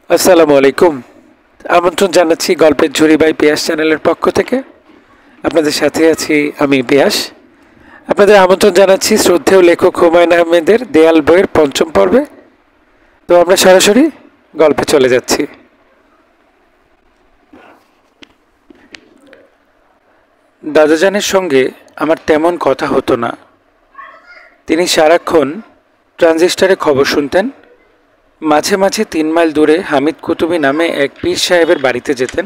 আসসালামু আলাইকুম। আমন্ত্রণ জানাচ্ছি গল্পের ঝুড়ি বাই পিয়াস চ্যানেলের পক্ষ থেকে। আপনাদের সাথে আছি আমি পিয়াস। আপনাদের আমন্ত্রণ জানাচ্ছি শ্রদ্ধেয় লেখক হুমায়ুন আহমেদের দেয়াল বইয়ের পঞ্চম পর্বে। তো আমরা সরাসরি গল্পে চলে যাচ্ছি। দাদাজানের সঙ্গে আমার তেমন কথা হতো না। তিনি সারাক্ষণ ট্রানজিস্টারে খবর শুনতেন। মাঝে মাঝে 3 মাইল দূরে হামিদ কুতুবী নামে এক পীর সাহেবের বাড়িতে যেতেন।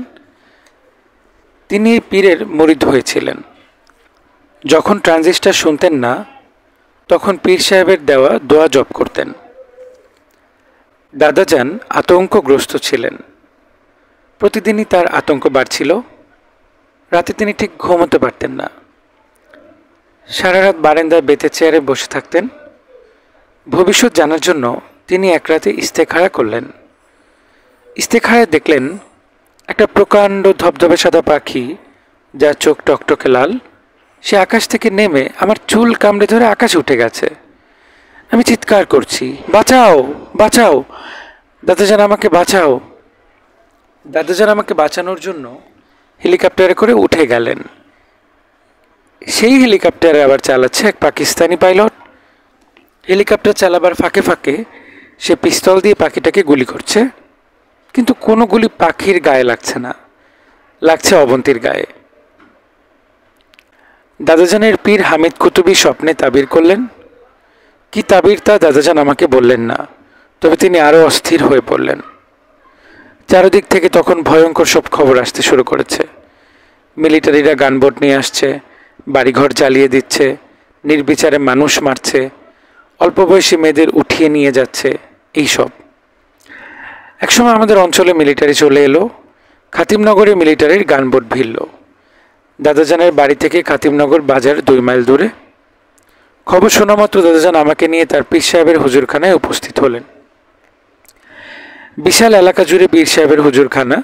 তিনি এই পীরের মুরিদ হয়েছিলেন। যখন ট্রানজিস্টার শুনতেন না তখন পীর সাহেবের দেওয়া দোয়া জপ করতেন। দাদাজান আতঙ্কগ্রস্ত ছিলেন। প্রতিদিনই তার আতঙ্ক বাড়ছিল। রাতে তিনি ঠিক ঘুমোতে পারতেন না। সারা রাত বারান্দায় বেতের চেয়ারে বসে থাকতেন। ভবিষ্যৎ জানার জন্য তিনি এক রাতে ইস্তেখারা করলেন। ইস্তেখারায় দেখলেন একটা প্রকাণ্ড ধবধবে সাদা পাখি, যার চোখ টকটকে লাল, সে আকাশ থেকে নেমে আমার চুল কামড়ে ধরে আকাশে উঠে গেছে। আমি চিৎকার করছি, বাঁচাও বাঁচাও, দাদাজান আমাকে বাঁচাও। দাদাজান আমাকে বাঁচানোর জন্য হেলিকপ্টারে করে উঠে গেলেন। সেই হেলিকপ্টারে আবার চালাচ্ছে এক পাকিস্তানি পাইলট। হেলিকপ্টার চালাবার ফাঁকে ফাঁকে সে পিস্তল দিয়ে পাখিটাকে গুলি করছে, কিন্তু কোনো গুলি পাখির গায়ে লাগছে না, লাগছে অবন্তীর গায়ে। দাদাজানের পীর হামিদ কুতুবী স্বপ্নে তাবির করলেন। কি তাবির তা দাদাজান আমাকে বললেন না, তবে তিনি আরও অস্থির হয়ে পড়লেন। চারদিক থেকে তখন ভয়ঙ্কর সব খবর আসতে শুরু করেছে। মিলিটারিরা গানবোট নিয়ে আসছে, বাড়িঘর জ্বালিয়ে দিচ্ছে, নির্বিচারে মানুষ মারছে, অল্প বয়সী মেয়েদের উঠিয়ে নিয়ে যাচ্ছে, এইসব। একসময় আমাদের অঞ্চলে মিলিটারি চলে এলো। খাতিমনগরে মিলিটারির গানবোট ভিড়ল। দাদাজানের বাড়ি থেকে খাতিমনগর বাজার 2 মাইল দূরে। খবর শোনা মাত্র দাদাজান আমাকে নিয়ে তার পীর সাহেবের হুজুরখানায় উপস্থিত হলেন। বিশাল এলাকা জুড়ে পীর সাহেবের হুজুরখানা,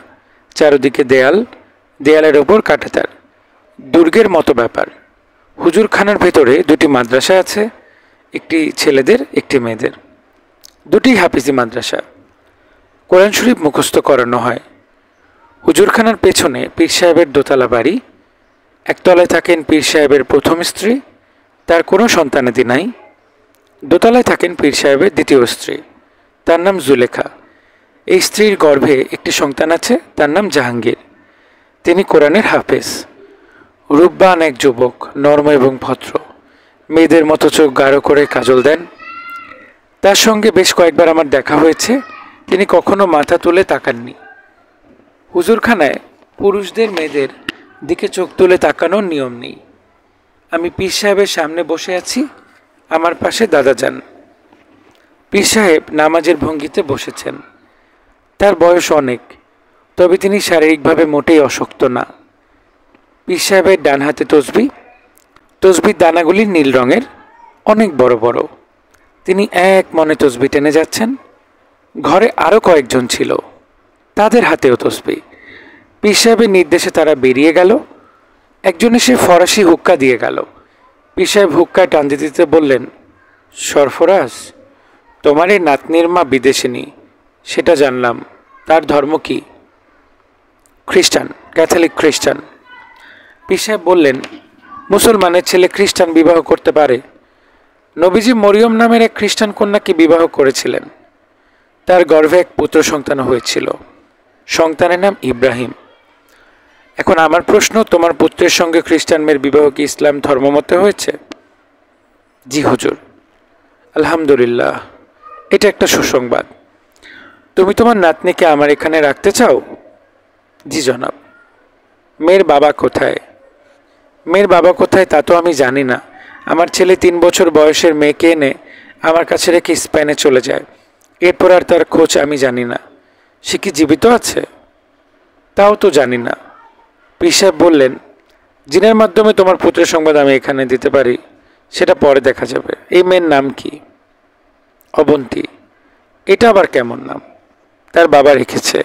চারদিকে দেয়াল, দেয়ালের ওপর কাঁটাতার, দুর্গের মতো ব্যাপার। হুজুরখানার ভেতরে 2টি মাদ্রাসা আছে, একটি ছেলেদের একটি মেয়েদের। 2টি হাফিজি মাদ্রাসা। কোরআন শরীফ মুখস্থ করানো হয়। হুজুরখানার পেছনে পীর সাহেবের দোতলা বাড়ি। একতলায় থাকেন পীর সাহেবের প্রথম স্ত্রী, তার কোনো সন্তানাদি নাই। দোতলায় থাকেন পীর সাহেবের দ্বিতীয় স্ত্রী, তার নাম জুলেখা। এই স্ত্রীর গর্ভে একটি সন্তান আছে, তার নাম জাহাঙ্গীর। তিনি কোরআনের হাফেজ, রূপবান এক যুবক, নর্ম এবং ভদ্র। মেয়েদের মতো চোখ গাঢ় করে কাজল দেন। তার সঙ্গে বেশ কয়েকবার আমার দেখা হয়েছে। তিনি কখনো মাথা তুলে তাকাননি। হুজুরখানায় পুরুষদের মেয়েদের দিকে চোখ তুলে তাকানোর নিয়ম নেই। আমি পীর সাহেবের সামনে বসে আছি, আমার পাশে দাদাজান। পীর সাহেব নামাজের ভঙ্গিতে বসেছেন। তার বয়স অনেক, তবে তিনি শারীরিকভাবে মোটেই অশক্ত না। পীর সাহেবের ডান হাতে তসবি, তসবির দানাগুলি নীল রঙের, অনেক বড় বড়। তিনি এক মনে তসবি টেনে যাচ্ছেন। ঘরে আরও কয়েকজন ছিল, তাদের হাতেও তসবি। পীর সাহেবের নির্দেশে তারা বেরিয়ে গেল। একজন এসে ফরাসি হুক্কা দিয়ে গেল। পীর সাহেব হুক্কায় টান দিতে দিতে বললেন, সরফরাজ, তোমার এই নাতনির মা বিদেশিনী, সেটা জানলাম। তার ধর্ম কি? খ্রিস্টান, ক্যাথলিক খ্রিস্টান। পীর সাহেব বললেন, মুসলমানের ছেলে খ্রিস্টান বিবাহ করতে পারে? নবীজি মরিয়ম নামের এক খ্রিস্টান কন্যাকে বিবাহ করেছিলেন। তার গর্ভে এক পুত্র সন্তান হয়েছিল। সন্তানের নাম ইব্রাহিম। এখন আমার প্রশ্ন, তোমার পুত্রের সঙ্গে খ্রিস্টান মেয়ের বিবাহ কি ইসলাম ধর্মমতে হয়েছে? জি হুজুর। আলহামদুলিল্লাহ, এটা একটা সুসংবাদ। তুমি তোমার নাতনিকে আমার এখানে রাখতে চাও? জি জনাব। মেয়ের বাবা কোথায়? মেয়ের বাবা কোথায় তা তো আমি জানি না। আমার ছেলে 3 বছর বয়সের মেয়েকে এনে আমার কাছে রেখে স্পেনে চলে যায়। এরপর আর তার খোঁজ আমি জানি না। সে কি জীবিত আছে? তাও তো জানি না। পীর সাহেব বললেন, জিনের মাধ্যমে তোমার পুত্রের সংবাদ আমি এখানে দিতে পারি, সেটা পরে দেখা যাবে। এই মেয়ের নাম কি? অবন্তী। এটা আবার কেমন নাম? তার বাবা রেখেছে।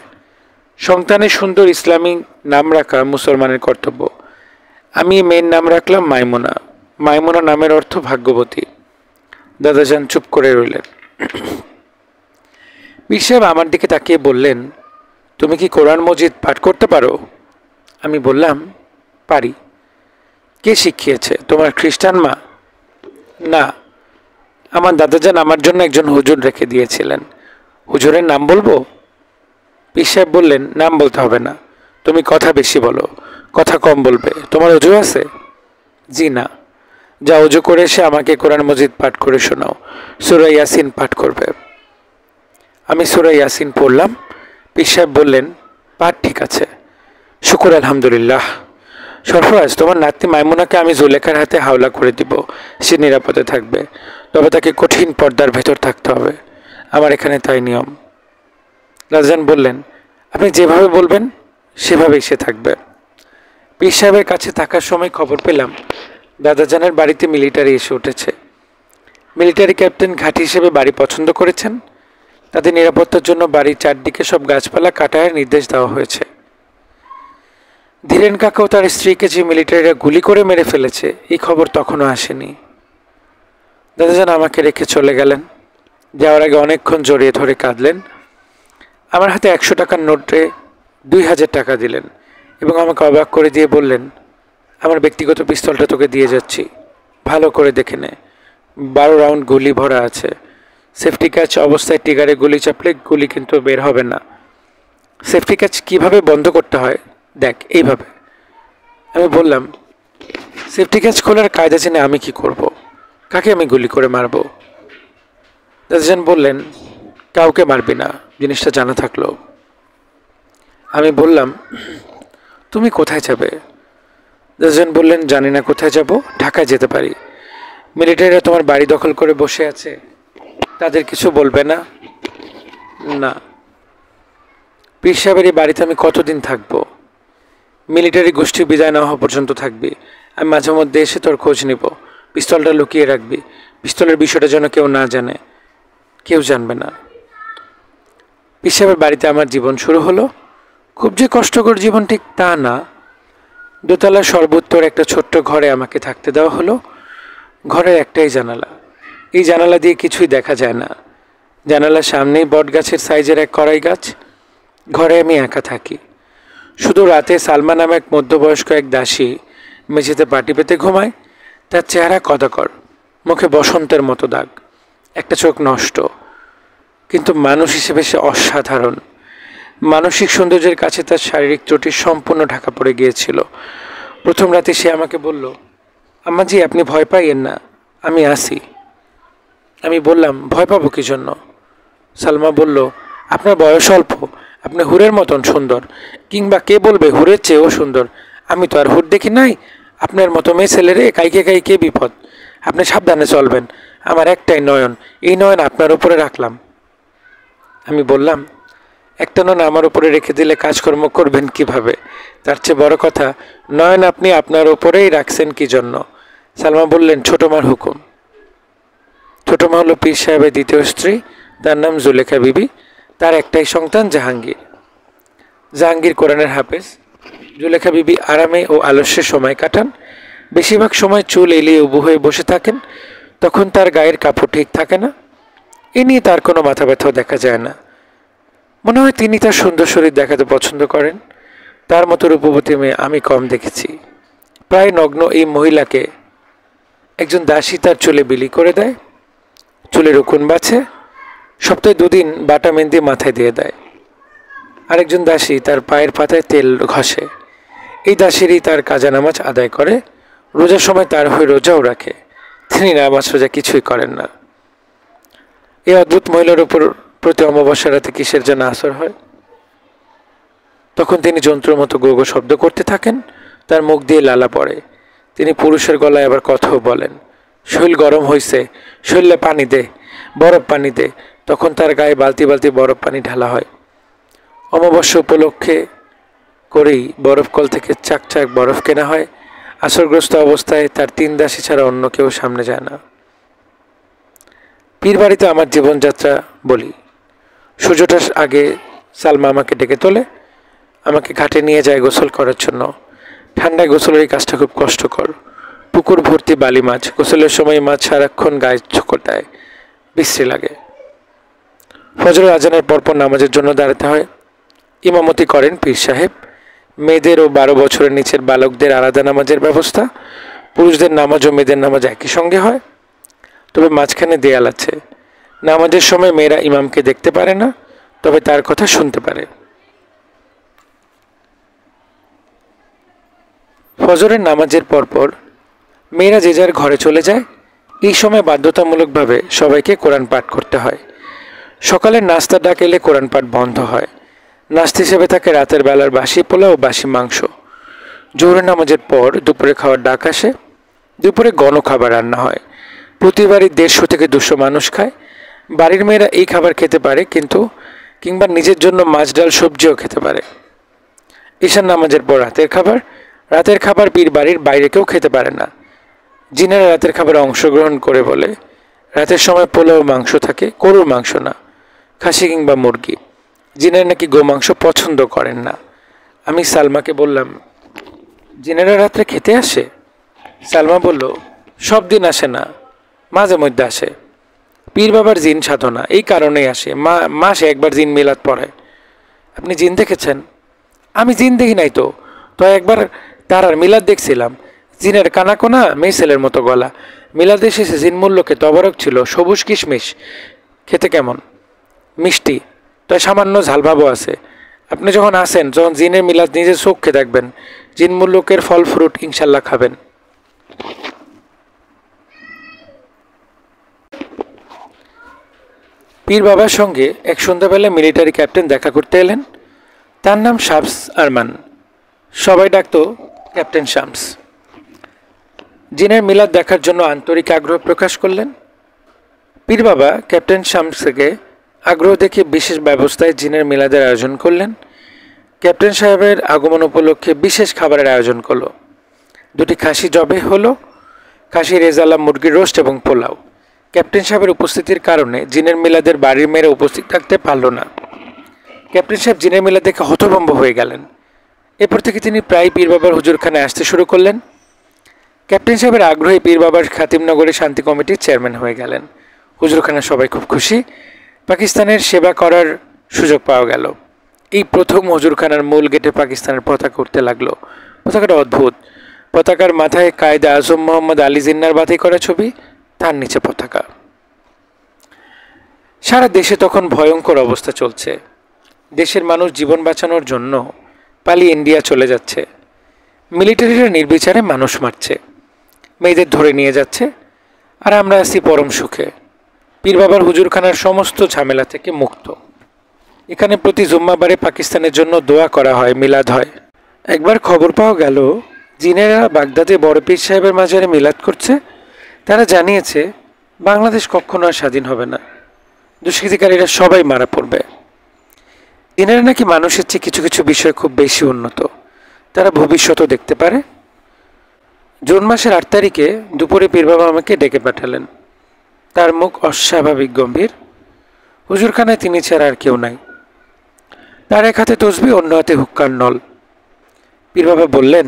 সন্তানের সুন্দর ইসলামী নাম রাখা মুসলমানের কর্তব্য। আমি এই মেয়ের নাম রাখলাম মাইমুনা। মাইমুনা নামের অর্থ ভাগ্যবতী। দাদাজান চুপ করে রইলেন। পীর সাহেব আমার দিকে তাকিয়ে বললেন, তুমি কি কোরআন মজিদ পাঠ করতে পারো? আমি বললাম, পারি। কে শিখিয়েছে? তোমার খ্রিস্টান মা? না, আমার দাদাজান আমার জন্য একজন হুজুর রেখে দিয়েছিলেন। হুজুরের নাম বলবো? পীর সাহেব বললেন, নাম বলতে হবে না, তুমি কথা বেশি বলো, কথা কম বলবে। তোমার অজু আছে? জি না। যা, অজু করে এসে আমাকে কোরআন মজিদ পাঠ করে শোনাও। সূরা ইয়াসিন পাঠ করবে। আমি সূরা ইয়াসিন পড়লাম। পীর সাহেব বললেন, পাঠ ঠিক আছে, শুকুর আলহামদুলিল্লাহ। সরফরাজ, তোমার নাতনি মাইমুনাকে আমি জুলেখার হাতে হাওলা করে দিব, সে নিরাপদে থাকবে। তবে তাকে কঠিন পর্দার ভেতর থাকতে হবে, আমার এখানে তাই নিয়ম। দাদাজান বললেন, আপনি যেভাবে বলবেন সেভাবেই সে থাকবে। পীর সাহেবের কাছে থাকার সময় খবর পেলাম দাদাজানের বাড়িতে মিলিটারি এসে উঠেছে। মিলিটারি ক্যাপ্টেন ঘাঁটি হিসেবে বাড়ি পছন্দ করেছেন। তাদের নিরাপত্তার জন্য বাড়ির চারদিকে সব গাছপালা কাটার নির্দেশ দেওয়া হয়েছে। ধীরেন কাকা ও তার স্ত্রীকে যে মিলিটারিরা গুলি করে মেরে ফেলেছে, এই খবর তখনও আসেনি। দাদাজান আমাকে রেখে চলে গেলেন। যাওয়ার আগে অনেকক্ষণ জড়িয়ে ধরে কাঁদলেন। আমার হাতে 100 টাকার নোটে 2000 টাকা দিলেন এবং আমাকে অবাক করে দিয়ে বললেন, আমার ব্যক্তিগত পিস্তলটা তোকে দিয়ে যাচ্ছি, ভালো করে দেখে নে, 12 রাউন্ড গুলি ভরা আছে। সেফটি ক্যাচ অবস্থায় টিগারে গুলি চাপলে গুলি কিন্তু বের হবে না। সেফটি ক্যাচ কিভাবে বন্ধ করতে হয় দেখ, এইভাবে। আমি বললাম, সেফটি ক্যাচ খোলার কায়দা জেনে আমি কি করব? কাকে আমি গুলি করে মারব? দাদাজান বললেন, কাউকে মারবি না, জিনিসটা জানা থাকলো। আমি বললাম, তুমি কোথায় যাবে? দাদাজান বললেন, জানি না কোথায় যাব, ঢাকায় যেতে পারি। মিলিটারিরা তোমার বাড়ি দখল করে বসে আছে, তাদের কিছু বলবে না? না। পীর সাহেবের এই বাড়িতে আমি কতদিন থাকবো? মিলিটারি গোষ্ঠী বিদায় না হওয়া পর্যন্ত থাকবি। আমি মাঝে মধ্যে এসে তোর খোঁজ নিব। পিস্তলটা লুকিয়ে রাখবি, পিস্তলের বিষয়টা যেন কেউ না জানে। কেউ জানবে না। পীর সাহেবের বাড়িতে আমার জীবন শুরু হলো। খুব যে কষ্টকর জীবন ঠিক তা না। দোতলার সর্বোত্তর একটা ছোট্ট ঘরে আমাকে থাকতে দেওয়া হলো। ঘরের একটাই জানালা, এই জানালা দিয়ে কিছুই দেখা যায় না। জানালার সামনেই বট গাছের সাইজের এক কড়াই গাছ। ঘরে আমি একা থাকি। শুধু রাতে সালমা নামে এক মধ্যবয়স্ক এক দাসী মেঝেতে পাটি পেতে ঘুমায়। তার চেহারা কদাকর, মুখে বসন্তের মতো দাগ, একটা চোখ নষ্ট, কিন্তু মানুষ হিসেবে সে অসাধারণ। মানসিক সৌন্দর্যের কাছে তার শারীরিক ত্রুটি সম্পূর্ণ ঢাকা পড়ে গিয়েছিল। প্রথম রাতে সে আমাকে বলল, আম্মাজি আপনি ভয় পাইয়েন না, আমি আসি। আমি বললাম, ভয় পাবো কি জন্য? সালমা বলল, আপনার বয়স অল্প, আপনি হুরের মতন সুন্দর, কিংবা কে বলবে হুরের চেয়েও সুন্দর। আমি তো আর হুর দেখি নাই। আপনার মতো মেয়ে ছেলেরে কাইকে কাইকে বিপদ। আপনি সাবধানে চলবেন। আমার একটাই নয়ন, এই নয়ন আপনার উপরে রাখলাম। আমি বললাম, একটা নয়ন আমার উপরে রেখে দিলে কাজকর্ম করবেন কিভাবে? তার চেয়ে বড় কথা, নয়ন আপনি আপনার উপরেই রাখছেন কি জন্য? সালমা বললেন, ছোট মার হুকুম। ছোট মা হলো পীর সাহেবের দ্বিতীয় স্ত্রী, তার নাম জুলেখা বিবি। তার একটাই সন্তান জাহাঙ্গীর। জাহাঙ্গীর কোরআনের হাফেজ। জুলেখা বিবি আরামে ও আলস্যে সময় কাটান। বেশিরভাগ সময় চুল এলিয়ে উবু হয়ে বসে থাকেন। তখন তার গায়ের কাপড় ঠিক থাকে না। এ নিয়ে তার কোনো মাথা ব্যথাও দেখা যায় না। মনে হয় তিনি তার সুন্দর শরীর দেখাতে পছন্দ করেন। তার মতো রূপবতী মেয়ে আমি কম দেখেছি। প্রায় নগ্ন এই মহিলাকে একজন দাসী তার চুলে বিলি করে দেয়, চুলে রকুন বাছে, সপ্তাহে 2 দিন বাটা মেহেন্দি মাথায় দিয়ে দেয়। আরেকজন দাসী তার পায়ের পাতায় তেল ঘষে। এই দাসীরই তার কাজা নামাজ আদায় করে। রোজার সময় তার হয়ে রোজাও রাখে। তিনি নামাজ রোজা কিছুই করেন না। এই অদ্ভুত মহিলার উপর প্রতি অমাবস্যা রাতে কিসের যেন আসর হয়। তখন তিনি যন্ত্রের মতো গো গো শব্দ করতে থাকেন। তার মুখ দিয়ে লালা পড়ে। তিনি পুরুষের গলায় আবার কথাও বলেন। শরীর গরম হয়েছে, শরীরে পানি দে, বরফ পানি দে। তখন তার গায়ে বালতি বালতি বরফ পানি ঢালা হয়। অমাবস্যা উপলক্ষে করেই বরফ কল থেকে চাক চাক বরফ কেনা হয়। আসরগ্রস্ত অবস্থায় তার 3 দাসী ছাড়া অন্য কেউ সামনে যায় না। পীর বাড়িতে আমার জীবনযাত্রা বলি। সূর্যটার আগে সালমা আমাকে ডেকে তোলে, আমাকে ঘাটে নিয়ে যায় গোসল করার জন্য। ঠান্ডায় গোসলের এই কাজটা খুব কষ্টকর। পুকুর ভর্তি বালি মাছ। গোসলের সময় মাছ সারাক্ষণ গায়ে ছোকটায়, বিশ্রী লাগে। ফজরের আজানের পরপর নামাজের জন্য দাঁড়াতে হয়। ইমামতি করেন পীর সাহেব। মেয়েদের ও 12 বছরের নিচের বালকদের আলাদা নামাজের ব্যবস্থা। পুরুষদের নামাজ ও মেয়েদের নামাজ একই সঙ্গে হয়, তবে মাঝখানে দেয়াল আছে। নামাজের সময় মেয়েরা ইমামকে দেখতে পারে না, তবে তার কথা শুনতে পারে। ফজরের নামাজের পরপর মেয়েরা যে যার ঘরে চলে যায়। এই সময় বাধ্যতামূলকভাবে সবাইকে কোরআন পাঠ করতে হয়। সকালের নাস্তা ডাক এলে কোরআন পাঠ বন্ধ হয়। নাস্তা হিসেবে থাকে রাতের বেলার বাসি পোলা ও বাসি মাংস। জোহরের নামাজের পর দুপুরে খাওয়ার ডাক আসে। দুপুরে গণ খাবার রান্না হয়। প্রতিবারই 150 থেকে 200 মানুষ খায়। বাড়ির মেয়েরা এই খাবার খেতে পারে, কিংবা নিজের জন্য মাছ ডাল সবজিও খেতে পারে। ঈশান নামাজের পর রাতের খাবার পীর বাড়ির বাইরে কেউ খেতে পারে না। জিনেরা রাতের খাবারে অংশগ্রহণ করে বলে রাতের সময় পোলাও মাংস থাকে, গরুর মাংস না, খাসি কিংবা মুরগি। জিনেরা নাকি গোমাংস পছন্দ করেন না। আমি সালমাকে বললাম, জিনেরা রাত্রে খেতে আসে? সালমা বলল, সব দিন আসে না, মাঝে মধ্যে আসে। পীর বাবার জিন সাধনা, এই কারণেই আসে। মাসে একবার জিন মিলাদ পড়ে। আপনি জিন দেখেছেন? আমি জিন দেখি নাই তো একবার তার আর মিলাদ দেখছিলাম। জিনের কানাকোনা, মেয়েছেলের মতো গলা। মিলাদে এসেছে জিন মূল্যকে তবরক ছিল, সবুজ কিশমিশ। খেতে কেমন? মিষ্টি, সামান্য ঝালভাবও আছে। আপনি যখন আসেন, যখন জিনের মিলাদ নিজের চোখে দেখবেন, জিন মূল্যকের ফল ফ্রুট ইনশাল্লাহ খাবেন। পীর বাবার সঙ্গে এক সন্ধ্যাবেলা মিলিটারি ক্যাপ্টেন দেখা করতে এলেন। তার নাম শামস আরমান, সবাই ডাকতো ক্যাপ্টেন শামস। জিনের মিলাদ দেখার জন্য আন্তরিক আগ্রহ প্রকাশ করলেন। পীর বাবা ক্যাপ্টেন শামসকে আগ্রহ দেখে বিশেষ ব্যবস্থায় জিনের মিলাদের আয়োজন করলেন। ক্যাপ্টেন সাহেবের আগমন উপলক্ষে বিশেষ খাবারের আয়োজন করলো। 2টি খাসি জবে হলো, খাসি রেজালা, মুরগির রোস্ট এবং পোলাও। ক্যাপ্টেন সাহেবের উপস্থিতির কারণে জিনের মিলাদের বাড়ির মেয়েরা উপস্থিত থাকতে পারল না। ক্যাপ্টেন সাহেব জিনের মিলাদ দেখে হতভম্ব হয়ে গেলেন। এরপর থেকে তিনি প্রায় পীর বাবার হুজুরখানায় আসতে শুরু করলেন। ক্যাপ্টেন সাহেবের আগ্রহে পীর বাবার খাতিমনগরে শান্তি কমিটির চেয়ারম্যান হয়ে গেলেন। হুজুরখানার সবাই খুব খুশি। পাকিস্তানের সেবা করার সুযোগ পাওয়া গেল। এই প্রথম হুজুরখানার মূল গেটে পাকিস্তানের পতাকা উঠতে লাগলো। পতাকাটা অদ্ভুত। পতাকার মাথায় কায়েদে আজম মোহাম্মদ আলী জিন্নার বাতি করা ছবি, তার নিচে পতাকা। সারা দেশে তখন ভয়ঙ্কর অবস্থা চলছে। দেশের মানুষ জীবন বাঁচানোর জন্য পালিয়ে ইন্ডিয়া চলে যাচ্ছে। মিলিটারিরা নির্বিচারে মানুষ মারছে, মেয়েদের ধরে নিয়ে যাচ্ছে, আর আমরা আছি পরম সুখে। পীর বাবার হুজুরখানার সমস্ত ঝামেলা থেকে মুক্ত। এখানে প্রতি জুম্মাবারে পাকিস্তানের জন্য দোয়া করা হয়, মিলাদ হয়। একবার খবর পাওয়া গেল জিনেরা বাগদাদে বড় পীর সাহেবের মাজারে মিলাদ করছে। তারা জানিয়েছে বাংলাদেশ কখনো আর স্বাধীন হবে না, দুষ্কৃতিকারীরা সবাই মারা পড়বে। জিনেরা নাকি মানুষের চেয়ে কিছু কিছু বিষয় খুব বেশি উন্নত, তারা ভবিষ্যতও দেখতে পারে। জুন মাসের 8 তারিখে দুপুরে পীর বাবা আমাকে ডেকে পাঠালেন। তার মুখ অস্বাভাবিক গম্ভীর। হুজুরখানায় তিনি ছাড়া আর কেউ নাই। তার এক হাতে তসবি, অন্য হাতে হুক্কার নল। পীর বাবা বললেন,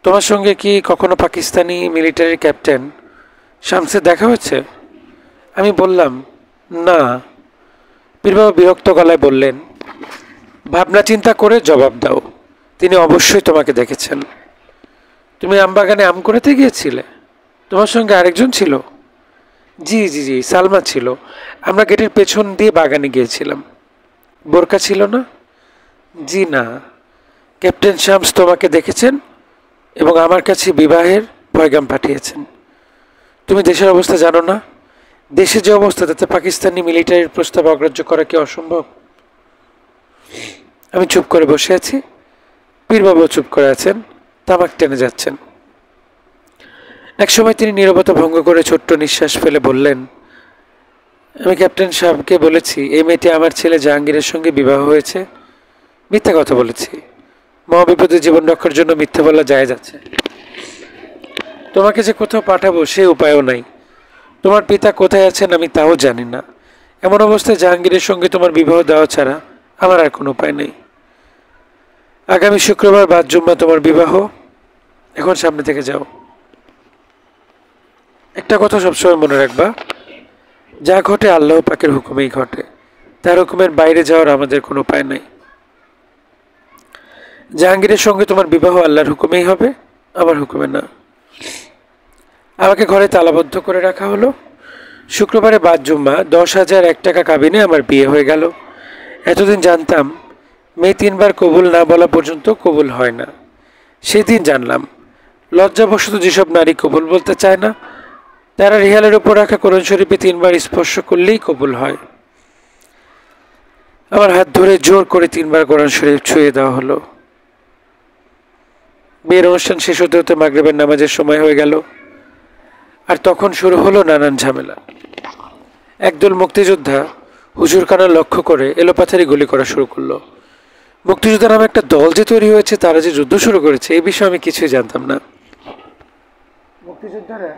তোমার সঙ্গে কি কখনো পাকিস্তানি মিলিটারি ক্যাপ্টেন শামসের দেখা হয়েছে? আমি বললাম, না। পীর বাবা বিরক্ত গলায় বললেন, ভাবনা চিন্তা করে জবাব দাও। তিনি অবশ্যই তোমাকে দেখেছেন। তুমি আমবাগানে আম কুড়াতে গিয়েছিলে? তোমার সঙ্গে আরেকজন ছিল? জি জি জি, সালমা ছিল। আমরা গেটের পেছন দিয়ে বাগানে গিয়েছিলাম। বোরকা ছিল না? জি না। ক্যাপ্টেন শামস তোমাকে দেখেছেন এবং আমার কাছে বিবাহের পয়গাম পাঠিয়েছেন। তুমি দেশের অবস্থা জানো না? দেশে যে অবস্থা, তাতে পাকিস্তানি মিলিটারির প্রস্তাব অগ্রাহ্য করা কি অসম্ভব? আমি চুপ করে বসে আছি। পীরবাবু চুপ করে আছেন, তামাক টেনে যাচ্ছেন। একসময় তিনি নীরবতা ভঙ্গ করে ছোট্ট নিঃশ্বাস ফেলে বললেন, আমি ক্যাপ্টেন সাহেবকে বলেছি এই মেয়েটি আমার ছেলে জাহাঙ্গীরের সঙ্গে বিবাহ হয়েছে। মিথ্যা কথা বলেছি। মহাবিপদে জীবন রক্ষার জন্য মিথ্যা বলা যায় যাচ্ছে। তোমাকে যে কোথাও পাঠাবো সে উপায়ও নাই। তোমার পিতা কোথায় আছেন আমি তাও জানি না। এমন অবস্থায় জাহাঙ্গীরের সঙ্গে তোমার বিবাহ দেওয়া ছাড়া আমার আর কোনো উপায় নেই। আগামী শুক্রবার বাদ জুম্মা তোমার বিবাহ। এখন সামনে থেকে যাও। একটা কথা সবসময় মনে রাখবা, যা ঘটে আল্লাহ পাকের হুকুমেই ঘটে। তার হুকুমের বাইরে যাওয়ার আমাদের কোনো উপায় নাই। জাহাঙ্গীরের সঙ্গে তোমার বিবাহ আল্লাহর হুকুমেই হবে, আমার হুকুমে না। আমাকে ঘরে তালাবদ্ধ করে রাখা হলো। শুক্রবারে বাদ জুম্মা 10,001 টাকা কাবিনে আমার বিয়ে হয়ে গেল। এতদিন জানতাম মেয়ে 3বার কবুল না বলা পর্যন্ত কবুল হয় না। সেদিন জানলাম লজ্জাবশত যেসব নারী কবুল বলতে চায় না, তারা রিহালের উপর রাখা কোরআন শরীফে 3বার স্পর্শ করলেই কবুল হয়। আমার হাত ধরে জোর করে 3বার কোরআন শরীফ ছুঁয়ে দেওয়া হলো। বিয়ের অনুষ্ঠান শেষ হতে হতে মাগরিবের নামাজের সময় হয়ে গেল। আর তখন শুরু হলো নানান ঝামেলা। একদল মুক্তিযোদ্ধা হুজুরখানা লক্ষ্য করে এলোপাথারি গুলি করা শুরু করলো। মুক্তিযোদ্ধা নামে একটা দল যে তৈরি হয়েছে, তারা যে যুদ্ধ শুরু করেছে, এই বিষয়ে আমি কিছুই জানতাম না। মুক্তিযোদ্ধারা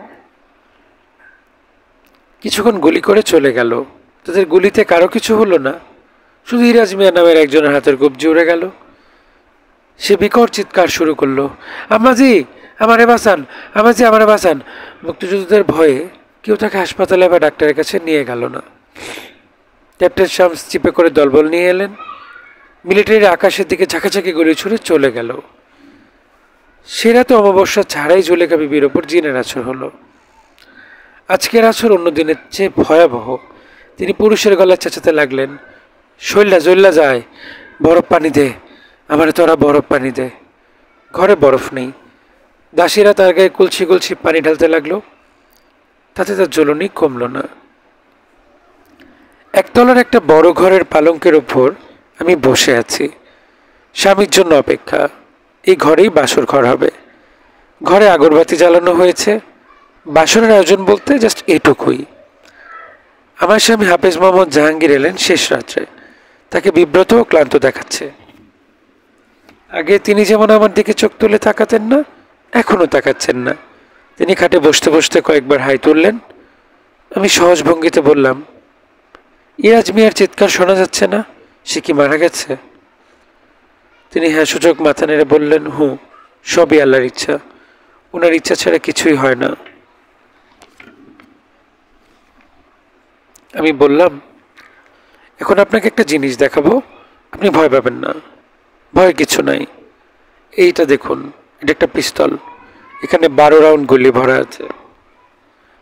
কিছুক্ষণ গুলি করে চলে গেল। তাদের গুলিতে কারো কিছু হলো না, শুধু ইরাজ মিয়া নামের একজনের হাতের কবজি উড়ে গেল। সে বিকট চিৎকার শুরু করলো, আম্মাজি আমারে বাঁচান, আম্মাজি আমারে বাঁচান। মুক্তিযোদ্ধাদের ভয়ে কেউ তাকে হাসপাতালে বা ডাক্তারের কাছে নিয়ে গেল না। ক্যাপ্টেন শামস চিপে করে দলবল নিয়ে এলেন। মিলিটারির আকাশের দিকে ঝাঁকাঝাঁকি গুলি ছুড়ে চলে গেল। সে রাতে অমাবস্যা ছাড়াই জুলেখা বিবির ওপর জিনের আছর হলো। আজকের আছর অন্য দিনের চেয়ে ভয়াবহ। তিনি পুরুষের গলায় চেঁচাতে লাগলেন, শৈল্লা জৈল্লা যায়, বরফ পানি দে, আমার তোরা বরফ পানি দে। ঘরে বরফ নেই। দাসীরা তার গায়ে কুলছি কুলছি পানি ঢালতে লাগলো। তাতে তার জ্বলনি কমল না। একতলার একটা বড় ঘরের পালঙ্কের ওপর আমি বসে আছি। স্বামীর জন্য অপেক্ষা। এই ঘরেই বাসর ঘর হবে। ঘরে আগরবাতি জ্বালানো হয়েছে। বাসরের আয়োজন বলতে জাস্ট এটুকুই। আমার স্বামী হাফেজ মোহাম্মদ জাহাঙ্গীর এলেন শেষ রাত্রে। তাকে বিব্রত ও ক্লান্ত দেখাচ্ছে। আগে তিনি যেমন আমার দিকে চোখ তুলে তাকাতেন না, এখনো তাকাচ্ছেন না। তিনি খাটে বসতে বসতে কয়েকবার হাই তুললেন। আমি সহজ ভঙ্গিতে বললাম, ইরাজ মিয়ার চিৎকার শোনা যাচ্ছে না, সে কি মারা গেছে? তিনি হ্যাঁ সূচক মাথা নেড়ে বললেন, সবই আল্লাহর ইচ্ছা, ওনার ইচ্ছা ছাড়া কিছুই হয় না। আমি বললাম, এখন আপনাকে একটা জিনিস দেখাবো, আপনি ভয় পাবেন না। ভয় কিছু নাই। এইটা দেখুন, এটা একটা পিস্তল। এখানে 12 রাউন্ড গুলি ভরা আছে।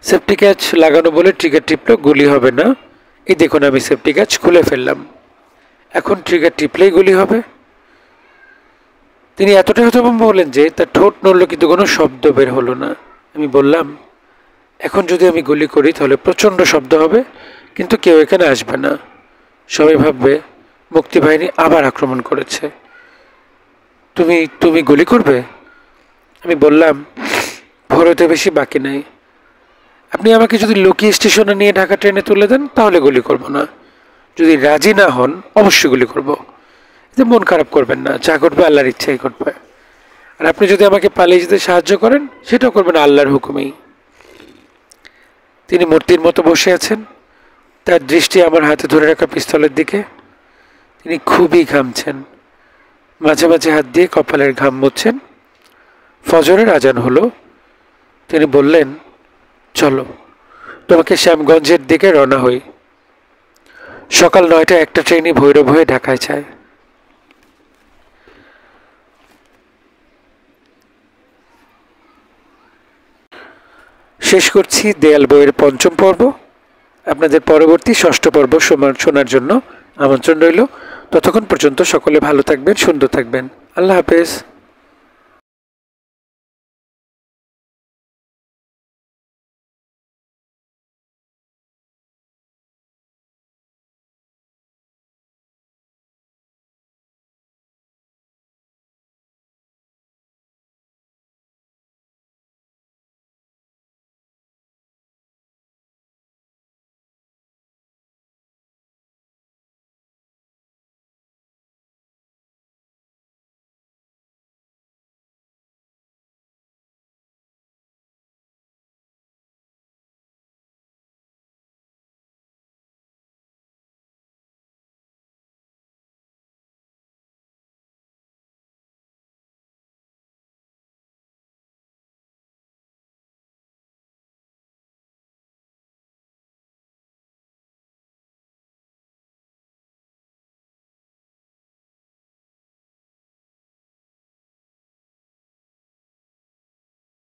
সেফটি ক্যাচ লাগানো বলে ট্রিগার টিপলে গুলি হবে না। এই দেখুন, আমি সেফটি ক্যাচ খুলে ফেললাম। এখন ট্রিগার টিপলেই গুলি হবে। তিনি এতটাই হতভম্ব হলেন যে তার ঠোঁট নড়ল, কিন্তু কোনো শব্দ বের হলো না। আমি বললাম, এখন যদি আমি গুলি করি তাহলে প্রচণ্ড শব্দ হবে, কিন্তু কেউ এখানে আসবে না। সবাই ভাববে মুক্তিবাহিনী আবার আক্রমণ করেছে। তুমি গুলি করবে? আমি বললাম, ভোর হতে বেশি বাকি নেই। আপনি আমাকে যদি লুকিয়ে স্টেশনে নিয়ে ঢাকা ট্রেনে তুলে দেন তাহলে গুলি করব না। যদি রাজি না হন অবশ্যই গুলি করব। এতে মন খারাপ করবেন না, যা করবে আল্লাহর ইচ্ছাই করবে। আর আপনি যদি আমাকে পালিয়ে যেতে সাহায্য করেন, সেটাও করবেন আল্লাহর হুকুমেই। তিনি মূর্তির মতো বসে আছেন, তার দৃষ্টি আমার হাতে ধরে রাখা পিস্তলের দিকে। তিনি খুবই ঘামছেন, মাঝে মাঝে হাত দিয়ে কপালের ঘাম মুছছেন। ফজরের আজান হলো। তিনি বললেন, চলো তোমাকে শ্যামগঞ্জের দিকে রওনা হই। সকাল 9টায় একটা ট্রেনই ভৈরব হয়ে ঢাকায় যায়। শেষ করছি দেয়াল বইয়ের 5ম পর্ব। আপনাদের পরবর্তী 6ষ্ঠ পর্ব শোনার জন্য আমন্ত্রণ রইল। ততক্ষণ পর্যন্ত সকলে ভালো থাকবেন, সুন্দর থাকবেন। আল্লাহ হাফেজ।